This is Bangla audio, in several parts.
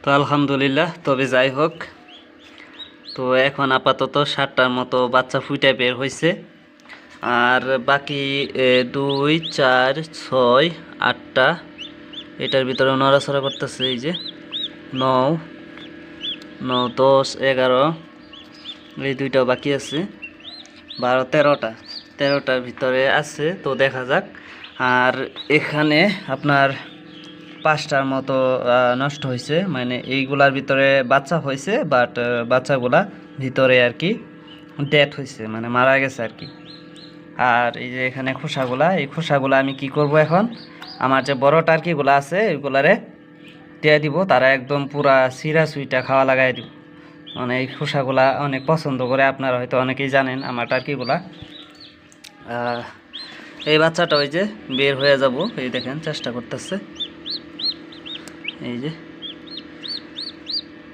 তো আলহামদুলিল্লাহ, তবে যাই হোক, তো এখন আপাতত 7টার মতো বাচ্চা ফুটে বের হয়েছে। আর বাকি 2 4 6 8টা এটার ভিতরে নড়াচড়া করতেছে। এই যে 9 9 10 11, এই দুইটাও বাকি আছে, 12 13টার ভিতরে আছে। তো দেখা যাক। আর এখানে আপনার 5টার মতো নষ্ট হয়েছে, মানে এইগুলার ভিতরে বাচ্চা হয়েছে, বাট বাচ্চাগুলা ভিতরে আর কি ডেথ হয়েছে, মানে মারা গেছে আর কি। আর এই যে এখানে খোসাগুলা, এই খোসাগুলা আমি কি করব এখন, আমার যে বড় টার্কিগুলা আছে ওইগুলারে দিয়ে দিব, তারা একদম পুরা সিরা সুইটা খাওয়া লাগাই দিব। মানে এই খোসাগুলা অনেক পছন্দ করে, আপনারা হয়তো অনেকেই জানেন আমার টার্কিগুলা। এই বাচ্চাটা ওই যে বের হয়ে যাব, এই দেখেন চেষ্টা করতেছে, এই যে।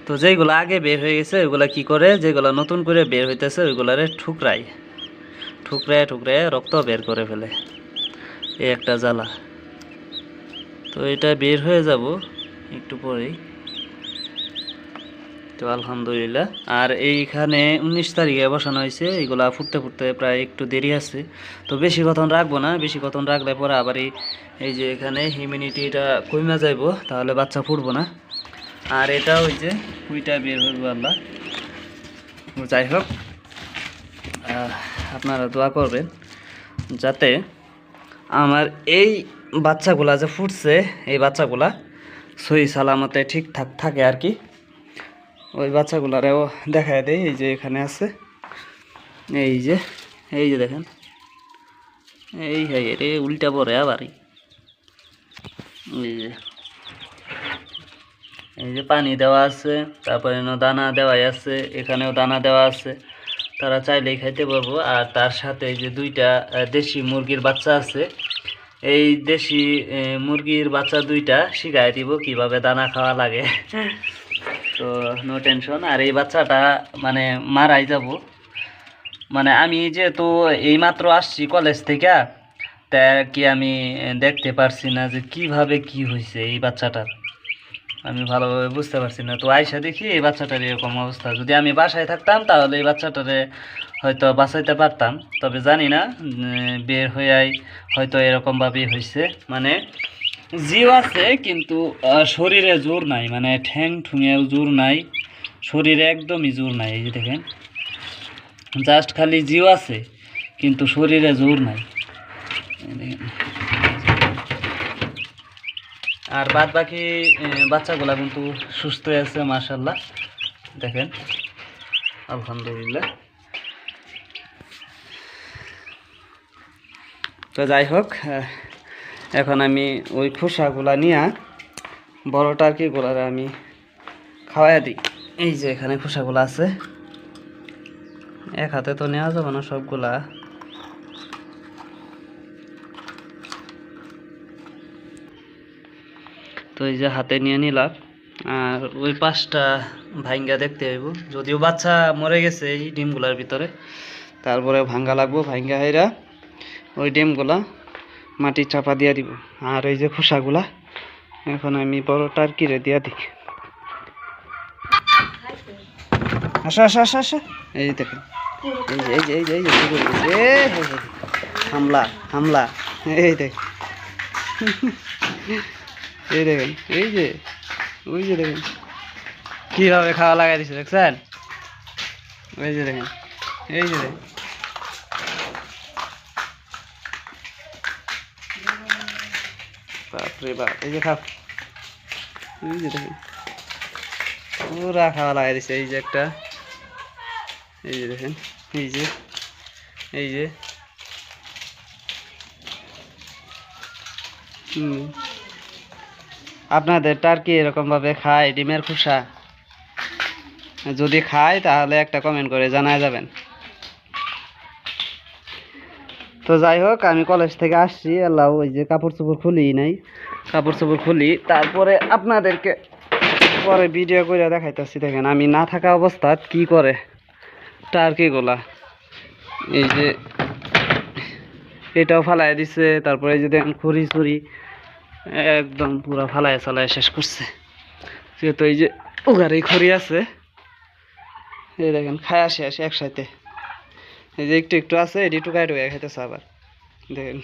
তো যেগুলো আগে বের হয়ে গেছে ওইগুলা কি করে, যেগুলো নতুন করে বের হইতেছে ওইগুলারে ঠুকরায় রক্ত বের করে ফেলে, এই একটা জ্বালা। তো এটা বের হয়ে যাব একটু পরেই। তো আলহামদুলিল্লাহ। আর এইখানে 19 তারিখে বসানো হয়েছে, এইগুলা ফুটতে প্রায় একটু দেরি আছে। তো বেশি কতক্ষণ রাখবো না, বেশি কতক্ষণ রাখলে পরে আবার এই যে এখানে হিউম্যানিটিটা কমে যাইব, তাহলে বাচ্চা ফুটবো না। আর এটা ওই যে কুইটা বের হইব আল্লাহ। যাই হোক, আপনারা দোয়া করবেন যাতে আমার এই বাচ্চাগুলা যে ফুটছে, এই বাচ্চাগুলা সহি সালামতে ঠিকঠাক থাকে আর কি। ওই বাচ্চাগুলারেও দেখায় দেয়, এই যে এখানে আছে, এই যে দেখেন, এই রে উল্টা পরে আবারই, এই যে পানি দেওয়া আছে, তারপরে দানা দেওয়াই আছে, এখানেও দানা দেওয়া আছে, তারা চাইলেই খাইতে পারবো। আর তার সাথে এই যে 2টা দেশি মুরগির বাচ্চা আছে, এই দেশি মুরগির বাচ্চা 2টা শিখাই দিব কিভাবে দানা খাওয়া লাগে। তো নো টেনশন। আর এই বাচ্চাটা মানে মারাই যাব, মানে আমি যেহেতু এইমাত্র আসছি কলেজ থেকে, তা কি আমি দেখতে পারছি না যে কিভাবে কি হয়েছে এই বাচ্চাটার, আমি ভালোভাবে বুঝতে পারছি না। তো আয়সা দেখি এই বাচ্চাটার এরকম অবস্থা। যদি আমি বাসায় থাকতাম তাহলে এই বাচ্চাটারে হয়তো বাঁচাইতে পারতাম, তবে জানি না, বের হয়ে হয়তো এরকমভাবেই হয়েছে। মানে জিও আছে কিন্তু শরীরে জোর নাই, মানে ঠ্যাং ঠুঙেও জোর নাই, শরীরে একদমই জোর নাই। এই যে দেখেন, জাস্ট খালি জিও আছে কিন্তু শরীরে জোর নাই। আর বাদ বাকি বাচ্চাগুলা কিন্তু সুস্থ আছে মাশাআল্লাহ, দেখেন আলহামদুলিল্লাহ। তো যাই হোক, এখন আমি ওই খোসাগুলা নিয়ে বড় টার্কিগুলার আমি খাওয়াই দিই। এই যে এখানে খোসাগুলা আছে, এক হাতে তো নেওয়া যাবে না সবগুলা। তো এই যে হাতে নিয়ে নিলাম। আর ওই 5টা ভাঙ্গা দেখতে হইব, যদিও বাচ্চা মরে গেছে এই ডিমগুলার ভিতরে, তারপরে ভাঙ্গা লাগবো। ভাঙ্গা হাইরা ওই ডিমগুলা মাটি চাপা দিয়া দিব। আর এই যে খোসাগুলা এখন আমি বড় টার্কিরে দিয়া দিই। আসা আসা আসা আসা, এই দেখেন, এই যে হামলা হামলা, এই দেখ, এই দেখেন, ওই যে দেখেন কিভাবে খাওয়া লাগাই দিছে, দেখছেন? এই যে দেখেন, এই যে দেখেন, বাপরে বাপ, এই যে খাও, এই যে দেখেন পুরা খাওয়া লাগাই দিছে। এই যে একটা, এই যে দেখেন, এই যে আপনাদের টার্কি এরকম ভাবে খায় ডিমের খোসা? যদি খায় তাহলে একটা কমেন্ট করে জানায় যাবেন। তো যাই হোক, আমি কলেজ থেকে আসছি, আল্লাহ ওই যে কাপড় চোপড় খুলি নাই, কাপড় চোপড় খুলি তারপরে আপনাদেরকে পরে ভিডিও করে দেখাইতেছি। দেখেন আমি না থাকা অবস্থা কি করে টার্কিগুলা, এই যে এটাও ফালাই দিছে, তারপরে এই যে দেখেন খড়ি চুরি একদম পুরো ফালায় চালায় শেষ করছে। যেহেতু এই যে উগারেই খড়ি আছে, এই দেখেন খায় আসে আসে একসাথে। এই যে একটু একটু আছে, এটি টুকায় টুকায় খাইতেছে আবার দেখেন।